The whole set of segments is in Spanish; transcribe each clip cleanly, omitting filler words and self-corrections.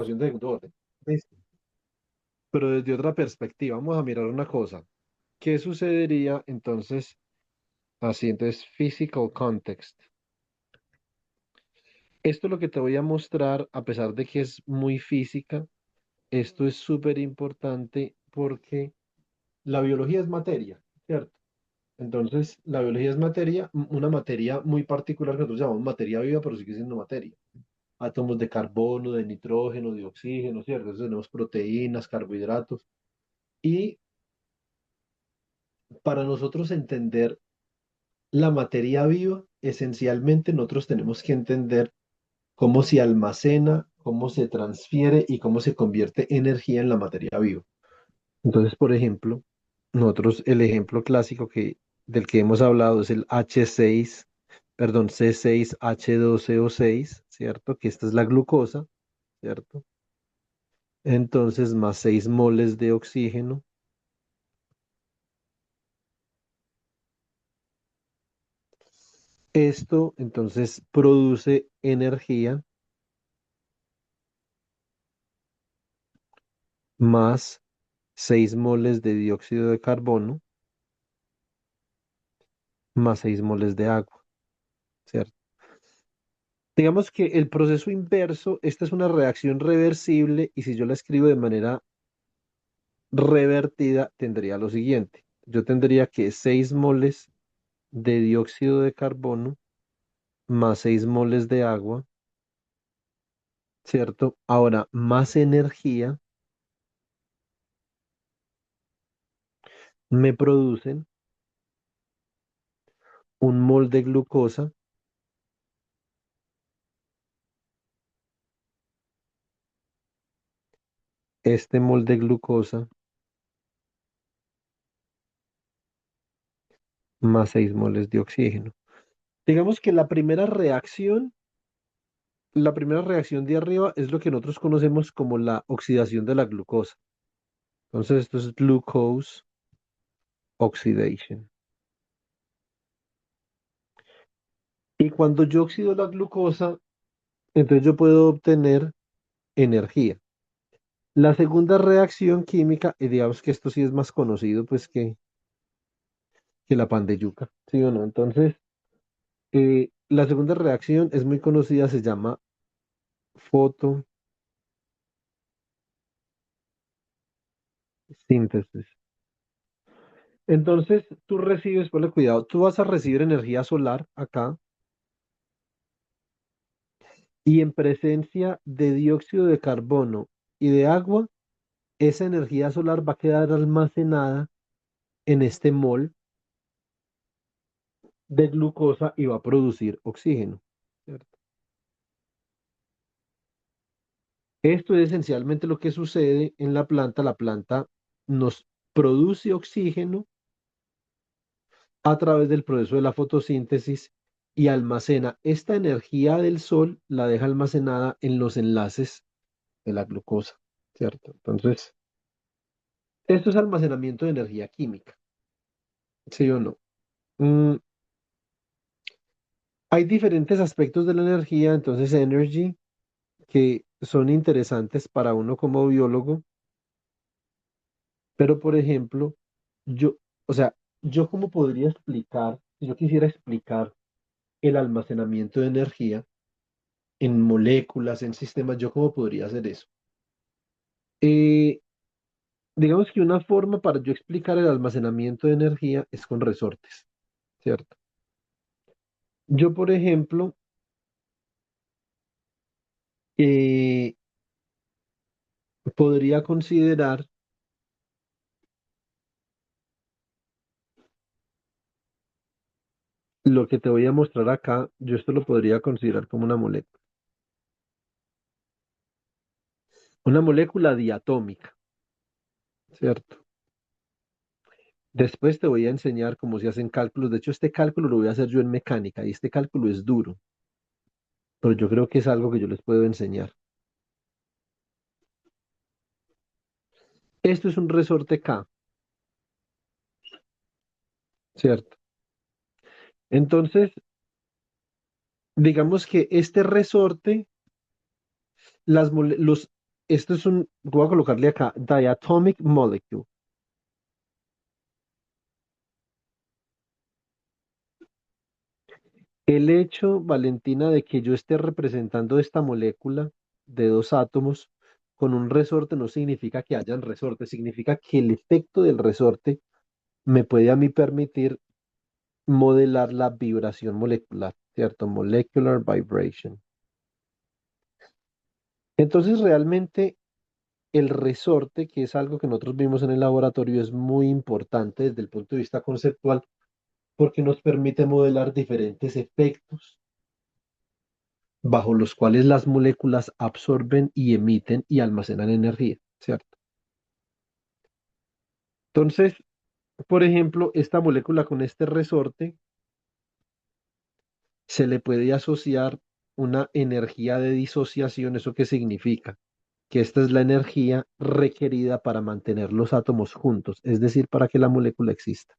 ecuación de segundo orden. Listo. Pero desde otra perspectiva, vamos a mirar una cosa. ¿Qué sucedería entonces así? Entonces, physical context. Esto es lo que te voy a mostrar, a pesar de que es muy física, esto es súper importante porque la biología es materia, ¿cierto? Entonces, la biología es materia, una materia muy particular que nosotros llamamos materia viva, pero sigue siendo materia. Átomos de carbono, de nitrógeno, de oxígeno, ¿cierto? Entonces tenemos proteínas, carbohidratos. Y para nosotros entender la materia viva, esencialmente nosotros tenemos que entender cómo se almacena, cómo se transfiere y cómo se convierte energía en la materia viva. Entonces, por ejemplo, nosotros el ejemplo clásico del que hemos hablado es el H6, perdón, C6H12O6, ¿cierto? Que esta es la glucosa, ¿cierto? Entonces, más 6 moles de oxígeno. Esto entonces produce energía más 6 moles de dióxido de carbono más 6 moles de agua, ¿cierto? Digamos que el proceso inverso, esta es una reacción reversible y si yo la escribo de manera revertida, tendría lo siguiente. Yo tendría que 6 moles de dióxido de carbono más 6 moles de agua, ¿cierto? Ahora, más energía me producen un mol de glucosa, este mol de glucosa más 6 moles de oxígeno. Digamos que la primera reacción de arriba es lo que nosotros conocemos como la oxidación de la glucosa. Entonces, esto es glucose oxidation. Y cuando yo oxido la glucosa, entonces yo puedo obtener energía. La segunda reacción química, y digamos que esto sí es más conocido, pues que la pan de yuca, ¿sí o no? Entonces, la segunda reacción es muy conocida, se llama fotosíntesis. Entonces, tú recibes, ponle cuidado, tú vas a recibir energía solar acá y en presencia de dióxido de carbono y de agua, esa energía solar va a quedar almacenada en este mol de glucosa y va a producir oxígeno, ¿cierto? Esto es esencialmente lo que sucede en la planta. La planta nos produce oxígeno a través del proceso de la fotosíntesis y almacena esta energía del sol, la deja almacenada en los enlaces de la glucosa, ¿cierto? Entonces, esto es almacenamiento de energía química, ¿sí o no? Mm, hay diferentes aspectos de la energía, entonces energy, que son interesantes para uno como biólogo, pero por ejemplo, yo, o sea, yo cómo podría explicar, si yo quisiera explicar el almacenamiento de energía en moléculas, en sistemas, yo cómo podría hacer eso. Eh, digamos que una forma para yo explicar el almacenamiento de energía es con resortes, ¿cierto? Yo, por ejemplo, eh, podría considerar lo que te voy a mostrar acá, yo esto lo podría considerar como una molécula diatómica, ¿cierto? Después te voy a enseñar cómo se hacen cálculos. De hecho, este cálculo lo voy a hacer yo en mecánica y este cálculo es duro, pero yo creo que es algo que yo les puedo enseñar. Esto es un resorte K, ¿cierto? Entonces, digamos que este resorte, los esto es voy a colocarle acá, diatomic molecule. El hecho, Valentina, de que yo esté representando esta molécula de dos átomos con un resorte no significa que hayan resortes, significa que el efecto del resorte me puede a mí permitir modelar la vibración molecular, ¿cierto? Molecular vibration. Entonces, realmente el resorte, que es algo que nosotros vimos en el laboratorio, es muy importante desde el punto de vista conceptual porque nos permite modelar diferentes efectos bajo los cuales las moléculas absorben y emiten y almacenan energía, ¿cierto? Entonces, por ejemplo, esta molécula con este resorte se le puede asociar una energía de disociación. ¿Eso qué significa? Que esta es la energía requerida para mantener los átomos juntos, es decir, para que la molécula exista.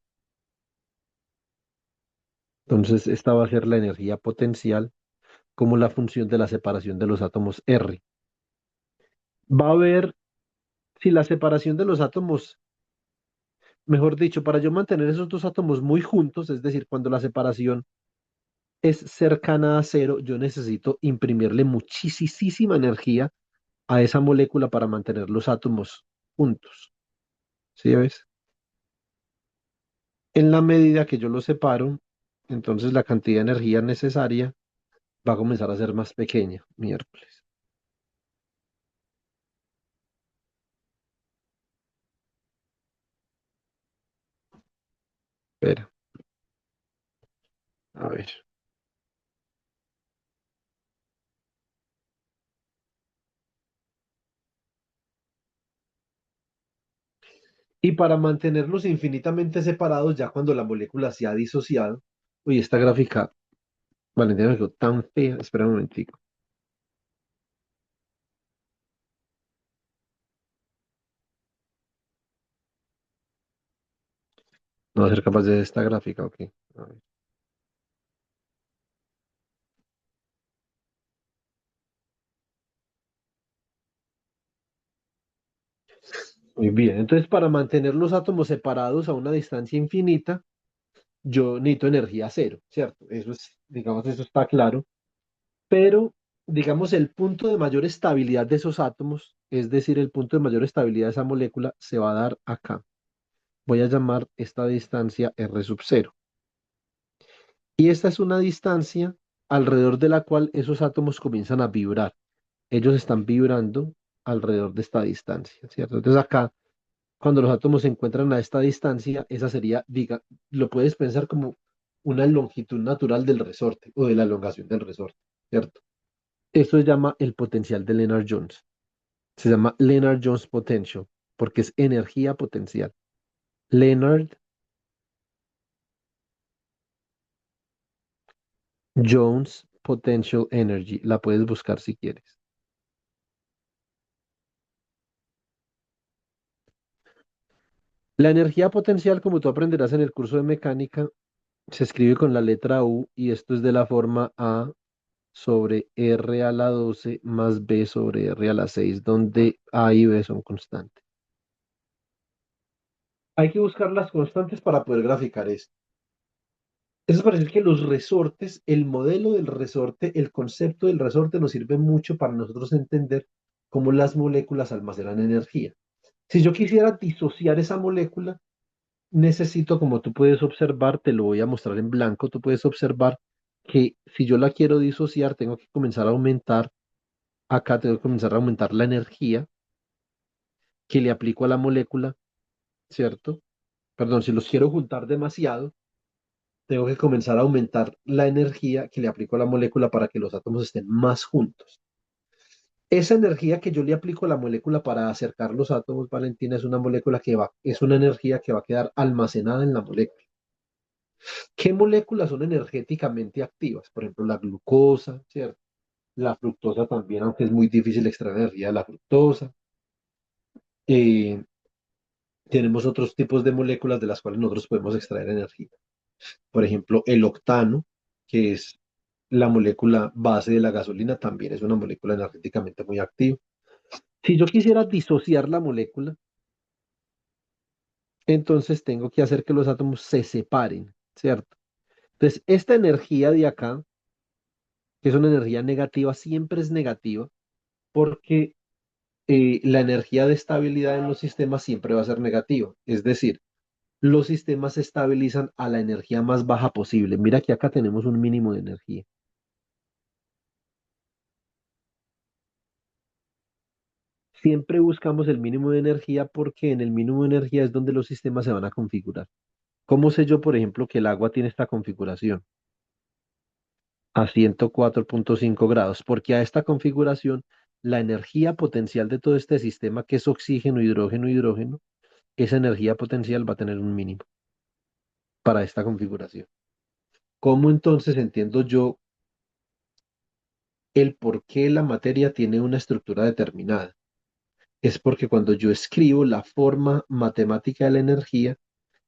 Entonces, esta va a ser la energía potencial como la función de la separación de los átomos R. Va a haber, si la separación de los átomos, mejor dicho, para yo mantener esos dos átomos muy juntos, es decir, cuando la separación es cercana a cero, yo necesito imprimirle muchísima energía a esa molécula para mantener los átomos juntos. ¿Sí ves? En la medida que yo los separo, entonces la cantidad de energía necesaria va a comenzar a ser más pequeña, miércoles. Espera, a ver. Y para mantenerlos infinitamente separados, ya cuando la molécula se ha disociado, uy, esta gráfica, Valentina, me quedó tan fea. Espera un momentico. No va a ser capaz de esta gráfica, ok. A ver. Muy bien, entonces para mantener los átomos separados a una distancia infinita, yo necesito energía cero, ¿cierto? Eso es, digamos, eso está claro. Pero, digamos, el punto de mayor estabilidad de esos átomos, es decir, el punto de mayor estabilidad de esa molécula, se va a dar acá. Voy a llamar esta distancia R sub cero. Y esta es una distancia alrededor de la cual esos átomos comienzan a vibrar. Ellos están vibrando alrededor de esta distancia, ¿cierto? Entonces acá, cuando los átomos se encuentran a esta distancia, esa sería, diga, lo puedes pensar como una longitud natural del resorte o de la elongación del resorte, ¿cierto? Esto se llama el potencial de Lennard-Jones. Se llama Lennard-Jones Potential porque es energía potencial. Lennard-Jones Potential Energy. La puedes buscar si quieres. La energía potencial, como tú aprenderás en el curso de mecánica, se escribe con la letra U y esto es de la forma A sobre R a la 12 más B sobre R a la 6, donde A y B son constantes. Hay que buscar las constantes para poder graficar esto. Eso parece que los resortes, el modelo del resorte, el concepto del resorte nos sirve mucho para nosotros entender cómo las moléculas almacenan energía. Si yo quisiera disociar esa molécula, necesito, como tú puedes observar, te lo voy a mostrar en blanco, tú puedes observar que si yo la quiero disociar, tengo que comenzar a aumentar, acá tengo que comenzar a aumentar la energía que le aplico a la molécula, ¿cierto? Perdón, si los quiero juntar demasiado, tengo que comenzar a aumentar la energía que le aplico a la molécula para que los átomos estén más juntos. Esa energía que yo le aplico a la molécula para acercar los átomos, Valentina, es una molécula es una energía que va a quedar almacenada en la molécula. ¿Qué moléculas son energéticamente activas? Por ejemplo, la glucosa, ¿cierto? La fructosa también, aunque es muy difícil extraer energía de la fructosa. Eh, tenemos otros tipos de moléculas de las cuales nosotros podemos extraer energía. Por ejemplo, el octano, que es la molécula base de la gasolina, también es una molécula energéticamente muy activa. Si yo quisiera disociar la molécula, entonces tengo que hacer que los átomos se separen, ¿cierto? Entonces, esta energía de acá, que es una energía negativa, siempre es negativa porque la energía de estabilidad en los sistemas siempre va a ser negativa. Es decir, los sistemas se estabilizan a la energía más baja posible. Mira que acá tenemos un mínimo de energía. Siempre buscamos el mínimo de energía porque en el mínimo de energía es donde los sistemas se van a configurar. ¿Cómo sé yo, por ejemplo, que el agua tiene esta configuración a 104,5 grados? Porque a esta configuración, la energía potencial de todo este sistema, que es oxígeno, hidrógeno, hidrógeno, esa energía potencial va a tener un mínimo para esta configuración. ¿Cómo entonces entiendo yo el por qué la materia tiene una estructura determinada? Es porque cuando yo escribo la forma matemática de la energía,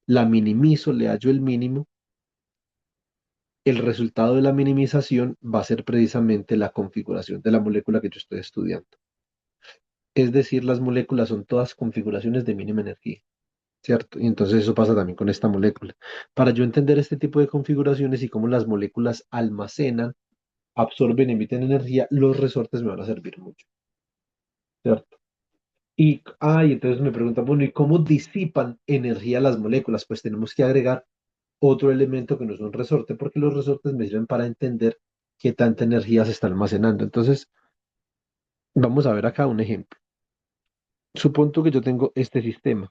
la minimizo, le hallo el mínimo, el resultado de la minimización va a ser precisamente la configuración de la molécula que yo estoy estudiando. Es decir, las moléculas son todas configuraciones de mínima energía, ¿cierto? Y entonces eso pasa también con esta molécula. Para yo entender este tipo de configuraciones y cómo las moléculas almacenan, absorben, emiten energía, los resortes me van a servir mucho, ¿cierto? Entonces me preguntan, bueno, ¿y cómo disipan energía las moléculas? Pues tenemos que agregar otro elemento que no es un resorte, porque los resortes me sirven para entender qué tanta energía se está almacenando. Entonces, vamos a ver acá un ejemplo. Supongo que yo tengo este sistema.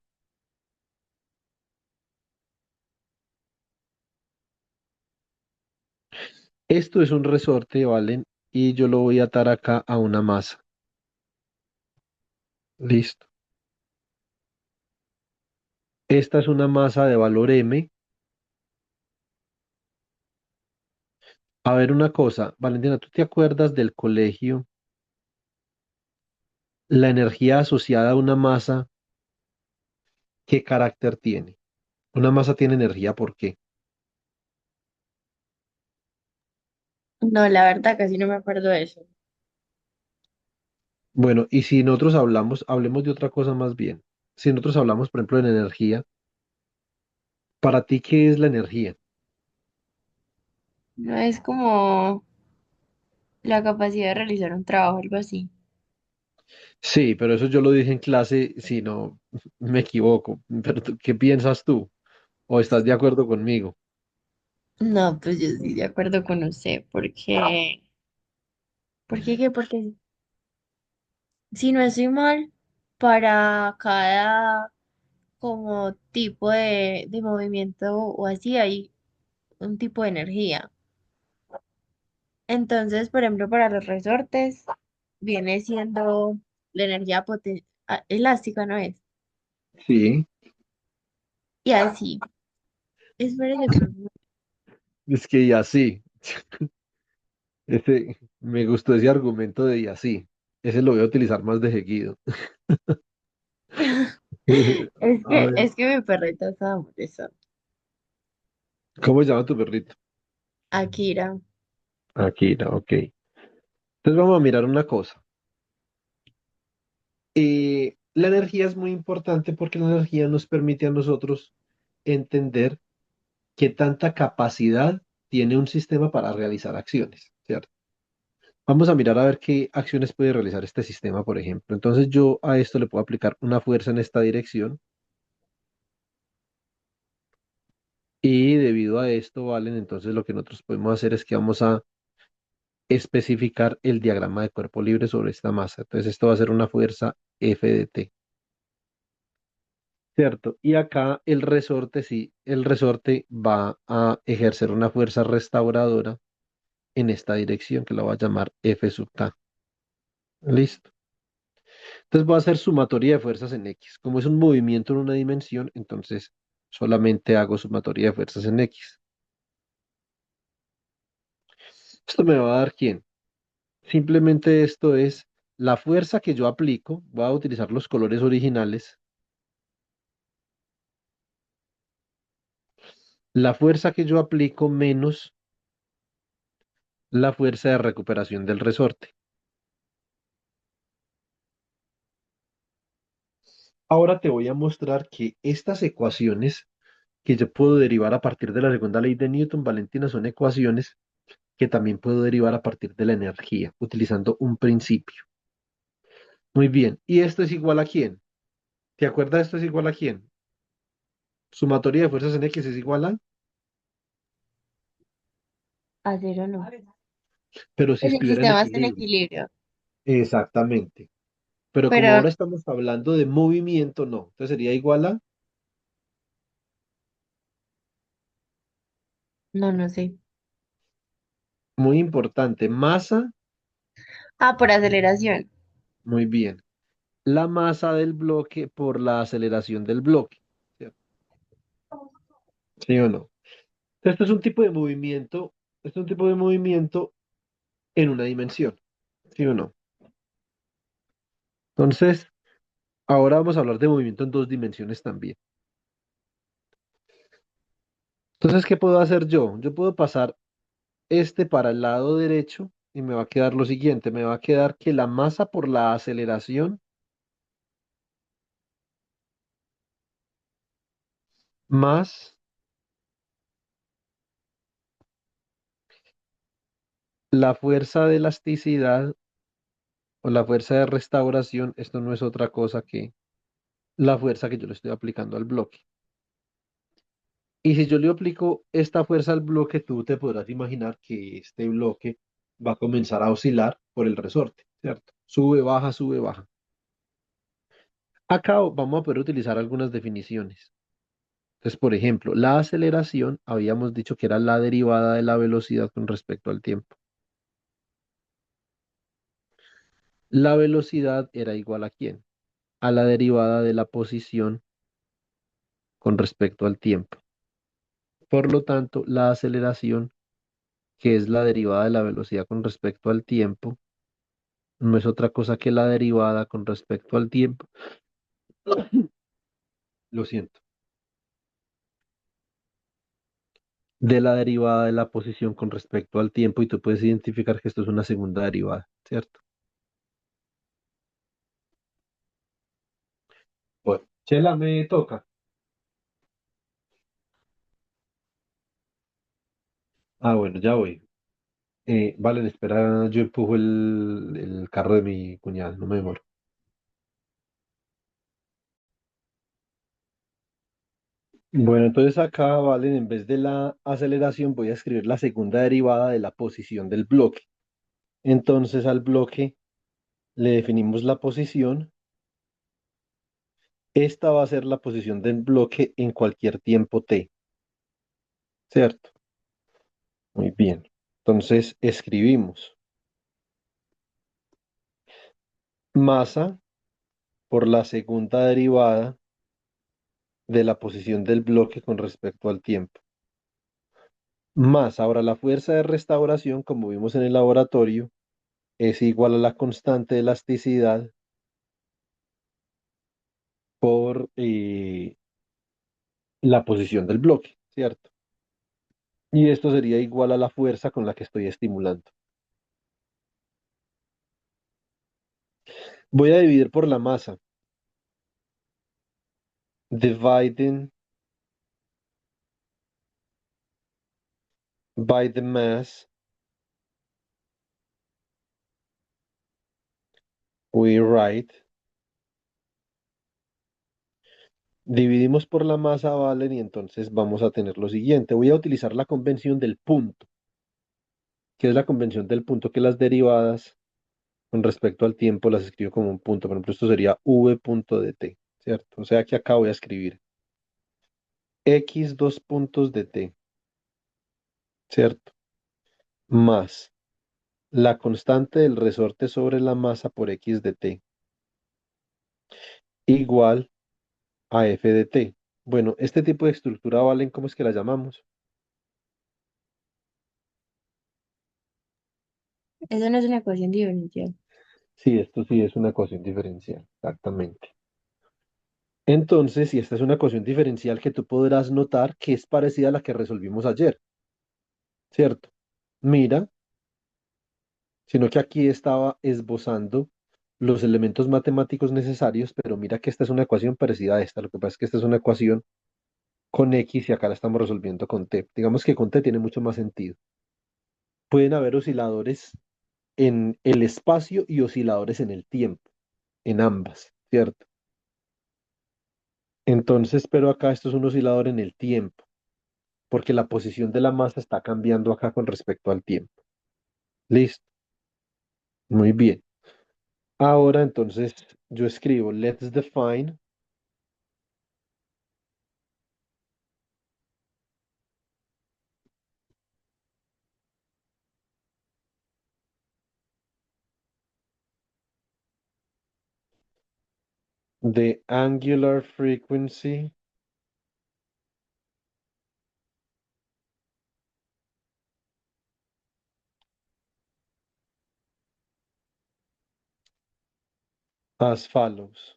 Esto es un resorte, ¿vale? Y yo lo voy a atar acá a una masa. Listo. Esta es una masa de valor M. A ver una cosa, Valentina, ¿tú te acuerdas del colegio? La energía asociada a una masa, ¿qué carácter tiene? Una masa tiene energía, ¿por qué? No, la verdad casi no me acuerdo de eso. Bueno, y si nosotros hablamos, hablemos de otra cosa más bien. Si nosotros hablamos, por ejemplo, de la energía, ¿para ti qué es la energía? No es como la capacidad de realizar un trabajo, algo así. Sí, pero eso yo lo dije en clase, si no me equivoco. Pero ¿qué piensas tú? ¿O estás de acuerdo conmigo? No, pues yo estoy de acuerdo con usted, porque, ¿por qué qué? Porque si no estoy mal, para cada como tipo de movimiento o así hay un tipo de energía. Entonces, por ejemplo, para los resortes viene siendo la energía elástica, ¿no es? Sí, Y así, espérense, pero es que y así. Me gustó ese argumento de y así. Ese lo voy a utilizar más de seguido. A ver, es que mi perrita estaba molestando. ¿cómo se llama tu perrito? Akira. Akira, ok. Entonces vamos a mirar una cosa. La energía es muy importante porque la energía nos permite a nosotros entender qué tanta capacidad tiene un sistema para realizar acciones, ¿cierto? Vamos a mirar a ver qué acciones puede realizar este sistema, por ejemplo. Entonces yo a esto le puedo aplicar una fuerza en esta dirección y debido a esto, ¿vale? Entonces lo que nosotros podemos hacer es que vamos a especificar el diagrama de cuerpo libre sobre esta masa. Entonces esto va a ser una fuerza F de T. ¿Cierto? Y acá el resorte, sí, el resorte va a ejercer una fuerza restauradora en esta dirección que la voy a llamar F sub K. Listo. Entonces voy a hacer sumatoria de fuerzas en X. Como es un movimiento en una dimensión, entonces solamente hago sumatoria de fuerzas en X. Esto me va a dar ¿quién? Simplemente esto es la fuerza que yo aplico. Voy a utilizar los colores originales. La fuerza que yo aplico menos la fuerza de recuperación del resorte. Ahora te voy a mostrar que estas ecuaciones que yo puedo derivar a partir de la segunda ley de Newton, Valentina, son ecuaciones que también puedo derivar a partir de la energía, utilizando un principio. Muy bien, ¿y esto es igual a quién? ¿Te acuerdas esto es igual a quién? Sumatoria de fuerzas en X es igual a, A cero no. pero si Pues el estuviera en sistema está en equilibrio. equilibrio. Exactamente. Pero como Pero ahora estamos hablando de movimiento, no. Entonces sería igual a, no, no sé. muy importante, masa, Ah, por aceleración. muy bien. La masa del bloque por la aceleración del bloque. ¿Cierto? ¿Sí o no? Esto es un tipo de movimiento, esto es un tipo de movimiento en una dimensión. ¿Sí o no? Entonces, ahora vamos a hablar de movimiento en dos dimensiones también. Entonces, ¿qué puedo hacer yo? Yo puedo pasar este para el lado derecho y me va a quedar lo siguiente. Me va a quedar que la masa por la aceleración más la fuerza de elasticidad o la fuerza de restauración, esto no es otra cosa que la fuerza que yo le estoy aplicando al bloque. Y si yo le aplico esta fuerza al bloque, tú te podrás imaginar que este bloque va a comenzar a oscilar por el resorte, ¿cierto? Sube, baja, sube, baja. Acá vamos a poder utilizar algunas definiciones. Entonces, por ejemplo, la aceleración habíamos dicho que era la derivada de la velocidad con respecto al tiempo. La velocidad era igual a ¿quién? A la derivada de la posición con respecto al tiempo. Por lo tanto, la aceleración, que es la derivada de la velocidad con respecto al tiempo, no es otra cosa que la derivada con respecto al tiempo. Lo siento. De la derivada de la posición con respecto al tiempo y tú puedes identificar que esto es una segunda derivada, ¿cierto? Bueno, Chela, me toca. Ah, bueno, ya voy. Vale, espera, yo empujo el carro de mi cuñada, no me demoro. Bueno, entonces acá, vale, en vez de la aceleración voy a escribir la segunda derivada de la posición del bloque. Entonces al bloque le definimos la posición. Esta va a ser la posición del bloque en cualquier tiempo t, ¿cierto? Muy bien. Entonces escribimos masa por la segunda derivada de la posición del bloque con respecto al tiempo. Más ahora la fuerza de restauración, como vimos en el laboratorio, es igual a la constante de elasticidad por la posición del bloque, ¿cierto? Y esto sería igual a la fuerza con la que estoy estimulando. Voy a dividir por la masa. Dividing by the mass, we write. Dividimos por la masa, ¿vale? Y entonces vamos a tener lo siguiente. Voy a utilizar la convención del punto, que es la convención del punto que las derivadas con respecto al tiempo las escribo como un punto. Por ejemplo, esto sería v punto de t, ¿cierto? O sea que acá voy a escribir x dos puntos de t, ¿cierto? Más la constante del resorte sobre la masa por x de t, igual a f de t. Bueno, este tipo de estructura, ¿valen? ¿Cómo es que la llamamos? Eso no es una ecuación diferencial. Sí, esto sí es una ecuación diferencial, exactamente. Entonces, si esta es una ecuación diferencial que tú podrás notar que es parecida a la que resolvimos ayer, ¿cierto? Mira, sino que aquí estaba esbozando los elementos matemáticos necesarios, pero mira que esta es una ecuación parecida a esta. Lo que pasa es que esta es una ecuación con X y acá la estamos resolviendo con T. Digamos que con T tiene mucho más sentido. Pueden haber osciladores en el espacio y osciladores en el tiempo, en ambas, ¿cierto? Entonces, pero acá esto es un oscilador en el tiempo, porque la posición de la masa está cambiando acá con respecto al tiempo. Listo, muy bien. Ahora entonces yo escribo, let's define the angular frequency as follows.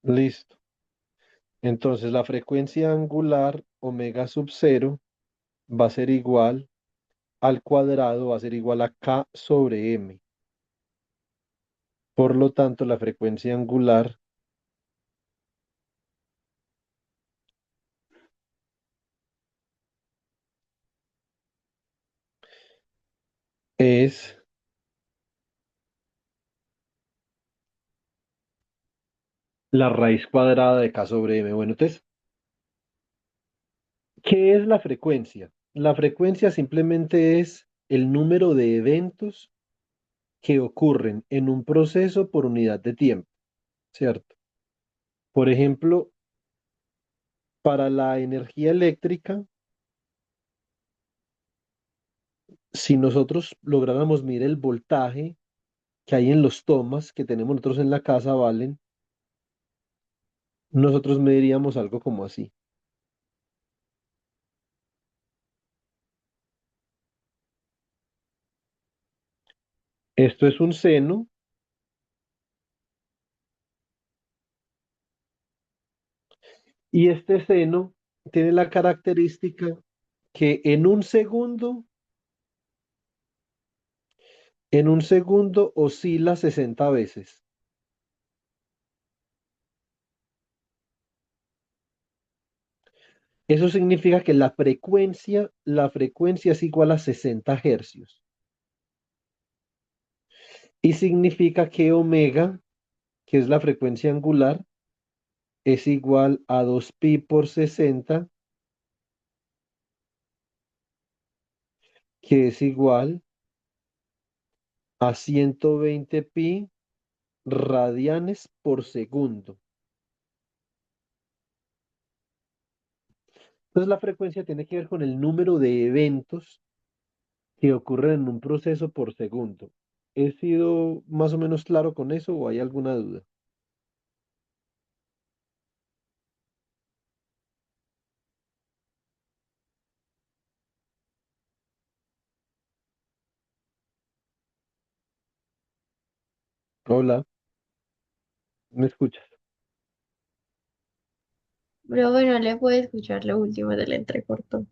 Listo. Entonces la frecuencia angular omega sub cero va a ser igual al cuadrado, va a ser igual a K sobre M. Por lo tanto, la frecuencia angular es la raíz cuadrada de K sobre M. Bueno, entonces, ¿qué es la frecuencia? La frecuencia simplemente es el número de eventos que ocurren en un proceso por unidad de tiempo, ¿cierto? Por ejemplo, para la energía eléctrica, si nosotros lográramos medir el voltaje que hay en los tomas que tenemos nosotros en la casa, ¿valen? Nosotros mediríamos algo como así. Esto es un seno y este seno tiene la característica que en un segundo oscila 60 veces. Eso significa que la frecuencia es igual a 60 hercios. Y significa que omega, que es la frecuencia angular, es igual a 2pi por 60, que es igual a 120 pi radianes por segundo. Entonces la frecuencia tiene que ver con el número de eventos que ocurren en un proceso por segundo. ¿He sido más o menos claro con eso o hay alguna duda? Hola, ¿me escuchas? Pero bueno, le puedo escuchar lo último del entrecorto.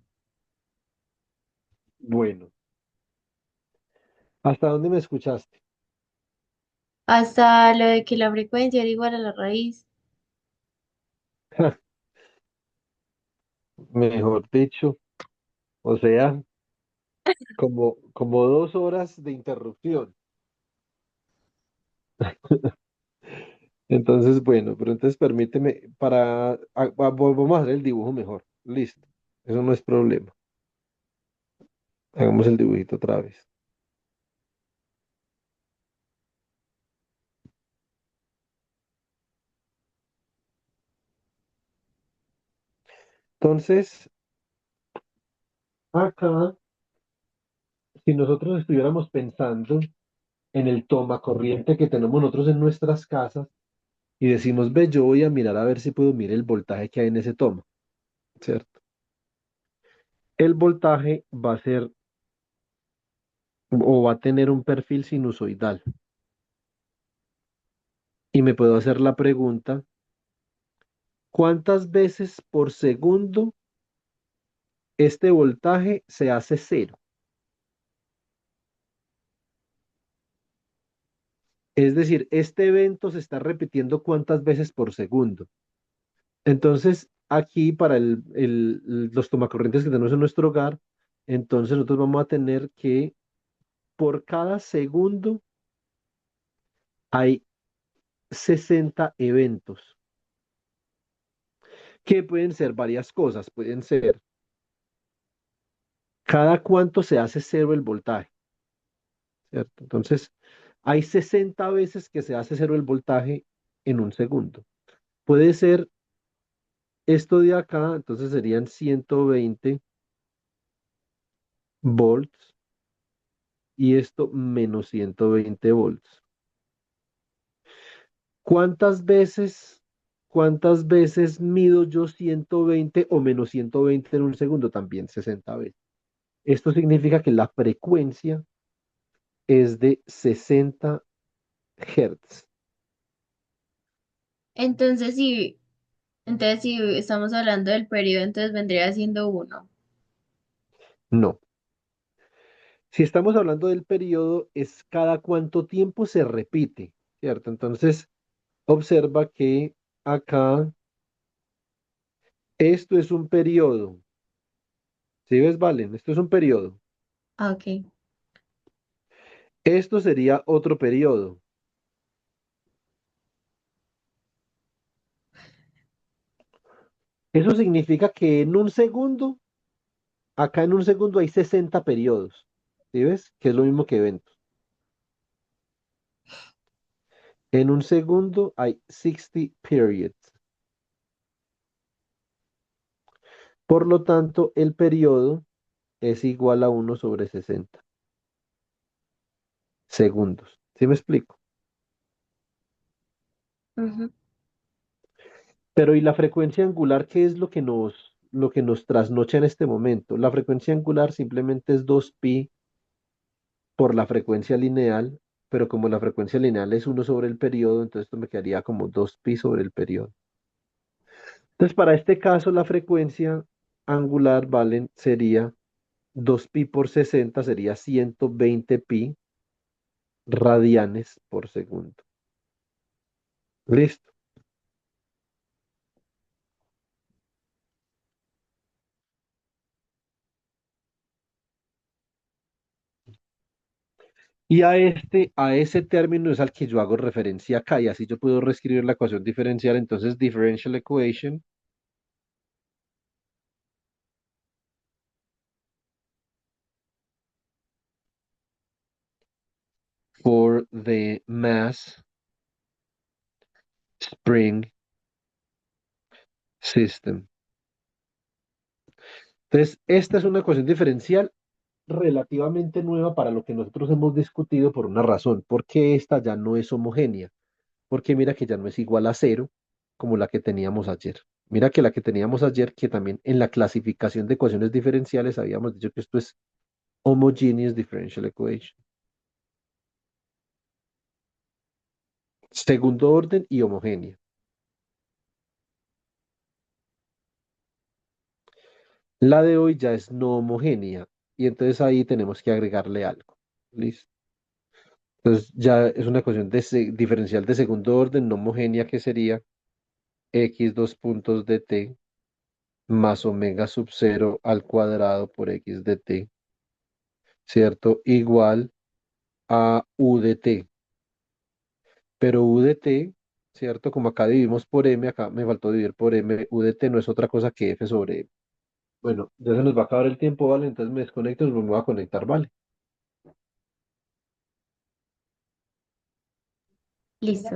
Bueno, ¿hasta dónde me escuchaste? Hasta lo de que la frecuencia era igual a la raíz. Mejor dicho, o sea, como 2 horas de interrupción. Entonces, bueno, pero entonces permíteme vamos a hacer el dibujo mejor. Listo. Eso no es problema. Hagamos el dibujito otra vez. Entonces, acá, si nosotros estuviéramos pensando en el toma corriente que tenemos nosotros en nuestras casas y decimos, ve, yo voy a mirar a ver si puedo mirar el voltaje que hay en ese toma, ¿cierto? El voltaje va a ser o va a tener un perfil sinusoidal. Y me puedo hacer la pregunta, ¿Cuántas veces por segundo este voltaje se hace cero? Es decir, este evento se está repitiendo cuántas veces por segundo. Entonces, aquí para los tomacorrientes que tenemos en nuestro hogar, entonces nosotros vamos a tener que por cada segundo hay 60 eventos, que pueden ser varias cosas. Pueden ser cada cuánto se hace cero el voltaje, ¿cierto? Entonces, hay 60 veces que se hace cero el voltaje en un segundo. Puede ser esto de acá, entonces serían 120 volts y esto menos 120 volts. ¿Cuántas veces, cuántas veces mido yo 120 o menos 120 en un segundo? También 60 veces. Esto significa que la frecuencia es de 60 Hertz. Entonces, si estamos hablando del periodo, entonces vendría siendo uno. No. Si estamos hablando del periodo, es cada cuánto tiempo se repite, ¿cierto? Entonces, observa que acá esto es un periodo. ¿Sí ves, Valen? Esto es un periodo. Ah, ok. Esto sería otro periodo. Eso significa que en un segundo, acá en un segundo hay 60 periodos. ¿Sí ves? Que es lo mismo que eventos. En un segundo hay 60 periods. Por lo tanto, el periodo es igual a 1/60 segundos. ¿Sí me explico? Ujú. Pero ¿y la frecuencia angular qué es lo que nos trasnocha en este momento? La frecuencia angular simplemente es 2pi por la frecuencia lineal, pero como la frecuencia lineal es 1/el periodo, entonces esto me quedaría como 2pi sobre el periodo. Entonces, para este caso, la frecuencia angular, Valen, sería 2pi por 60, sería 120 pi radianes por segundo. Listo. Y a ese término es al que yo hago referencia acá, y así yo puedo reescribir la ecuación diferencial. Entonces, differential equation for the mass spring system. Entonces, esta es una ecuación diferencial relativamente nueva para lo que nosotros hemos discutido por una razón, porque esta ya no es homogénea, porque mira que ya no es igual a cero como la que teníamos ayer. Mira que la que teníamos ayer, que también en la clasificación de ecuaciones diferenciales habíamos dicho que esto es homogeneous differential equation. Segundo orden y homogénea. La de hoy ya es no homogénea y entonces ahí tenemos que agregarle algo. ¿Listo? Entonces ya es una ecuación diferencial de segundo orden no homogénea que sería x dos puntos de t más omega sub 0 al cuadrado por x de t, ¿cierto? Igual a u de t. Pero u de t, ¿cierto? Como acá dividimos por m, acá me faltó dividir por m, u de t no es otra cosa que f sobre m. Bueno, ya se nos va a acabar el tiempo, ¿vale? Entonces me desconecto y me voy a conectar, ¿vale? Listo.